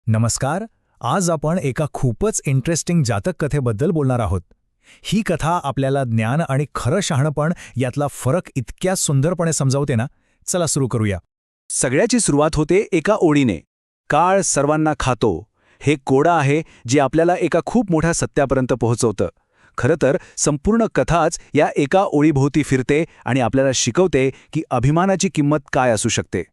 नमस्कार. आज आपण एका खूपच इंटरेस्टिंग जातक कथेबद्दल बोलणार आहोत. ही कथा आपल्याला ज्ञान आणि खरं शहाणपण यातला फरक इतक्या सुंदरपणे समजावते ना. चला सुरू करूया. सगळ्याची सुरुवात होते एका ओळीने. काळ सर्वांना खातो हे कोडं आहे जे आपल्याला एका खूप मोठ्या सत्यापर्यंत पोहोचवतं. खरं तर संपूर्ण कथाच या एका ओळीभोवती फिरते आणि आपल्याला शिकवते की अभिमानाची किंमत काय असू शकते.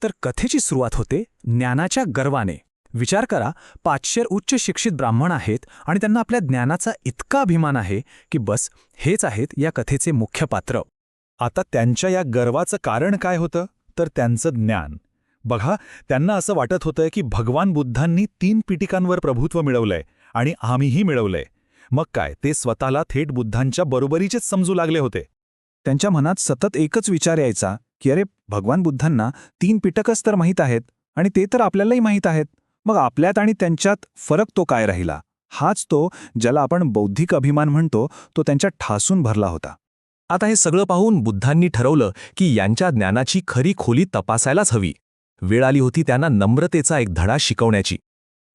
तर कथेची सुरुवात होते ज्ञानाच्या गर्वाने. विचार करा, 500 उच्च शिक्षित ब्राह्मण आहेत आणि त्यांना आपल्या ज्ञानाचा इतका अभिमान आहे की बस हेच आहेत या कथेचे मुख्य पात्र. आता त्यांच्या या गर्वाचं कारण काय होतं तर त्यांचं ज्ञान. बघा, त्यांना असं वाटत होतं की भगवान बुद्धांनी 3 पिटिकांवर प्रभुत्व मिळवलंय आणि आम्हीही मिळवलंय. मग काय, ते स्वतःला थेट बुद्धांच्या बरोबरीचेच समजू लागले होते. त्यांच्या मनात सतत एकच विचार यायचा की अरे, भगवान बुद्धांना 3 पिटकच तर माहीत आहेत आणि ते तर आपल्यालाही माहीत आहेत. मग आपल्यात आणि त्यांच्यात फरक तो काय राहिला? हाच तो ज्याला आपण बौद्धिक अभिमान म्हणतो, तो त्यांच्या ठासून भरला होता. आता हे सगळं पाहून बुद्धांनी ठरवलं की यांच्या ज्ञानाची खरी खोली तपासायलाच हवी. वेळ आली होती त्यांना नम्रतेचा एक धडा शिकवण्याची.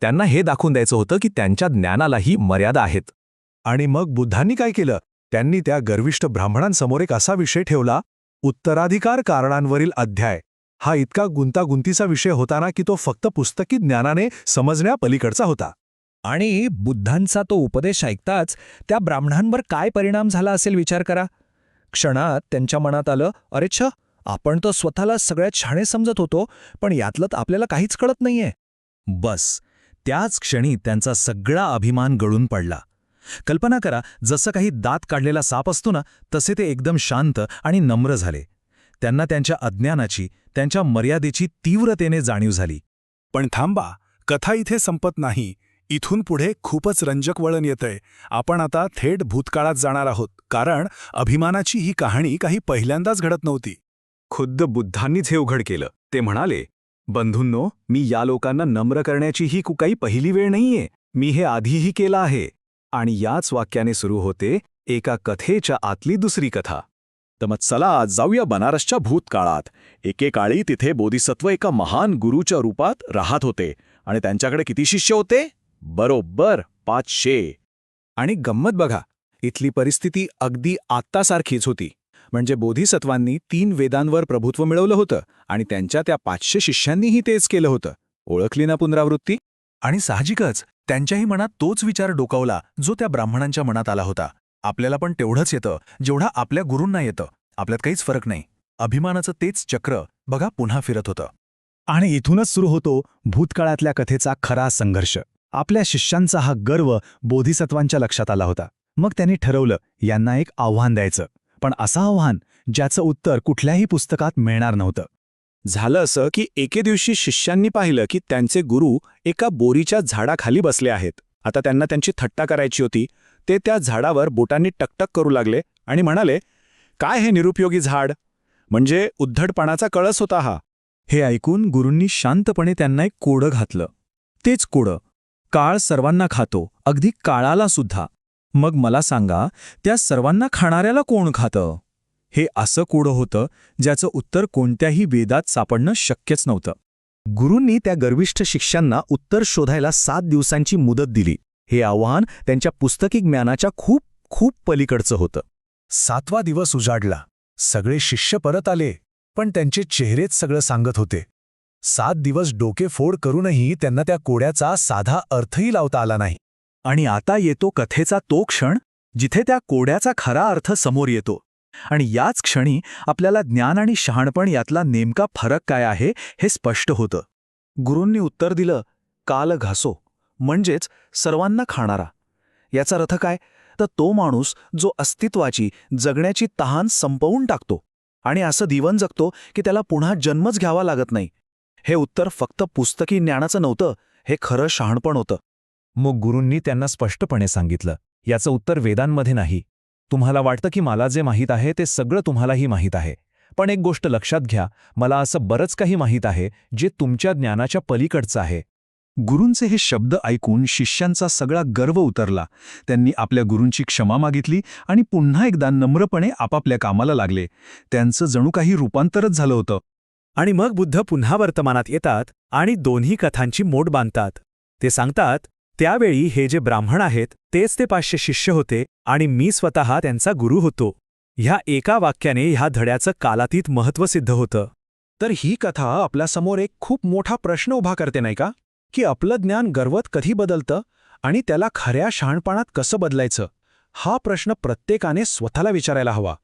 त्यांना हे दाखवून द्यायचं होतं की त्यांच्या ज्ञानालाही मर्यादा आहेत. आणि मग बुद्धांनी काय केलं? त्यांनी त्या गर्विष्ठ ब्राह्मणांसमोर एक असा विषय ठेवला, उत्तराधिकार कारणांवरील अध्याय. हा इतका गुंतागुंतीचा विषय होता ना की तो फक्त पुस्तकी ज्ञानाने समजण्यापलीकडचा होता. आणि बुद्धांचा तो उपदेश ऐकताच त्या ब्राह्मणांवर काय परिणाम झाला असेल विचार करा. क्षणात त्यांच्या मनात आलं, अरे छ, आपण तर स्वतःला सगळ्यात शहाणे समजत होतो, पण यातलं तर आपल्याला काहीच कळत नाहीये. बस त्याच क्षणी त्यांचा सगळा अभिमान गळून पडला. कल्पना करा, जसं काही दात काढलेला साप असतो ना, तसे ते एकदम शांत आणि नम्र झाले. त्यांना त्यांच्या अज्ञानाची, त्यांच्या मर्यादेची तीव्रतेने जाणीव झाली. पण थांबा, कथा इथे संपत नाही. इथून पुढे खूपच रंजक वळण येतंय. आपण आता थेट भूतकाळात जाणार आहोत, कारण अभिमानाची ही कहाणी काही पहिल्यांदाच घडत नव्हती. खुद्द बुद्धांनीच हे उघड केलं. ते म्हणाले, बंधूंनो, मी या लोकांना नम्र करण्याची ही काही पहिली वेळ नाहीये. मी हे आधीही केलं आहे. आणि याच वाक्याने सुरू होते एका कथेच्या आतली दुसरी कथा. तर मग चला जाऊया बनारसच्या भूतकाळात. एकेकाळी तिथे बोधिसत्व एका महान गुरूच्या रूपात राहत होते आणि त्यांच्याकडे किती शिष्य होते? बरोबर 500. आणि गंमत बघा, इथली परिस्थिती अगदी आत्तासारखीच होती. म्हणजे बोधिसत्वांनी 3 वेदांवर प्रभुत्व मिळवलं होतं आणि त्यांच्या त्या 500 शिष्यांनीही तेच केलं होतं. ओळखली ना पुनरावृत्ती? आणि साहजिकच त्यांच्याही मनात तोच विचार डोकावला जो त्या ब्राह्मणांच्या मनात आला होता. आपल्याला पण तेवढंच येतं जेवढा आपल्या गुरूंना येतं. आपल्यात काहीच फरक नाही. अभिमानाचं तेच चक्र बघा पुन्हा फिरत होतं. आणि इथूनच सुरू होतो भूतकाळातल्या कथेचा खरा संघर्ष. आपल्या शिष्यांचा हा गर्व बोधिसत्वांच्या लक्षात आला होता. मग त्यांनी ठरवलं यांना एक आव्हान द्यायचं, पण असं आव्हान ज्याचं उत्तर कुठल्याही पुस्तकात मिळणार नव्हतं. झालं असं की एके दिवशी शिष्यांनी पाहिलं की त्यांचे गुरु एका बोरीच्या झाडाखाली बसले आहेत. आता त्यांना त्यांची थट्टा करायची होती. ते त्या झाडावर बोटांनी टकटक करू लागले आणि म्हणाले, काय हे निरुपयोगी झाड? म्हणजे उद्धटपणाचा कळस होता हा. हे ऐकून गुरूंनी शांतपणे त्यांना एक कोडं घातलं. तेच कोडं, काळ सर्वांना खातो, अगदी काळाला सुद्धा. मग मला सांगा, त्या सर्वांना खाणाऱ्याला कोण खातं? हे असं कोडं होतं ज्याचं उत्तर कोणत्याही वेदात सापडणं शक्यच नव्हतं. गुरूंनी त्या गर्विष्ठ शिष्यांना उत्तर शोधायला 7 दिवसांची मुदत दिली. हे आव्हान त्यांच्या पुस्तकी ज्ञानाच्या खूप खूप पलीकडचं होतं. 7वा दिवस उजाडला. सगळे शिष्य परत आले, पण त्यांचे चेहरेच सगळं सांगत होते. 7 दिवस डोकेफोड करूनही त्यांना त्या कोड्याचा साधा अर्थही लावता आला नाही. आणि आता येतो कथेचा तो क्षण जिथे त्या कोड्याचा खरा अर्थ समोर येतो. आणि याच क्षणी आपल्याला ज्ञान आणि शहाणपण यातला नेमका फरक काय आहे हे स्पष्ट होतं. गुरूंनी उत्तर दिलं, काल घासो, म्हणजेच सर्वांना खाणारा. याचा अर्थ काय? तर तो माणूस जो अस्तित्वाची, जगण्याची तहान संपवून टाकतो आणि असं जीवन जगतो की त्याला पुन्हा जन्मच घ्यावा लागत नाही. हे उत्तर फक्त पुस्तकी ज्ञानाचं नव्हतं, हे खरं शहाणपण होतं. मग गुरूंनी त्यांना स्पष्टपणे सांगितलं, याचं उत्तर वेदांमध्ये नाही. तुम्हाला वाटतं की मला जे माहीत आहे ते सगळं तुम्हालाही माहीत आहे, पण एक गोष्ट लक्षात घ्या, मला असं बरंच काही माहीत आहे जे तुमच्या ज्ञानाच्या पलीकडचं आहे. गुरूंचे हे शब्द ऐकून शिष्यांचा सगळा गर्व उतरला. त्यांनी आपल्या गुरूंची क्षमा मागितली आणि पुन्हा एकदा नम्रपणे आपापल्या कामाला लागले. त्यांचं जणू काही रूपांतरच झालं होतं. आणि मग बुद्ध पुन्हा वर्तमानात येतात आणि दोन्ही कथांची मोड बांधतात. ते सांगतात, त्यावेळी हे जे ब्राह्मण आहेत तेच ते 500 शिष्य होते आणि मी स्वतः त्यांचा गुरु होतो. ह्या एका वाक्याने ह्या धड्याचं कालातीत महत्त्व सिद्ध होतं. तर ही कथा आपल्यासमोर एक खूप मोठा प्रश्न उभा करते नाही का, की आपलं ज्ञान गर्वत कधी बदलतं आणि त्याला खऱ्या शहाणपणात कसं बदलायचं, हा प्रश्न प्रत्येकाने स्वतःला विचारायला हवा.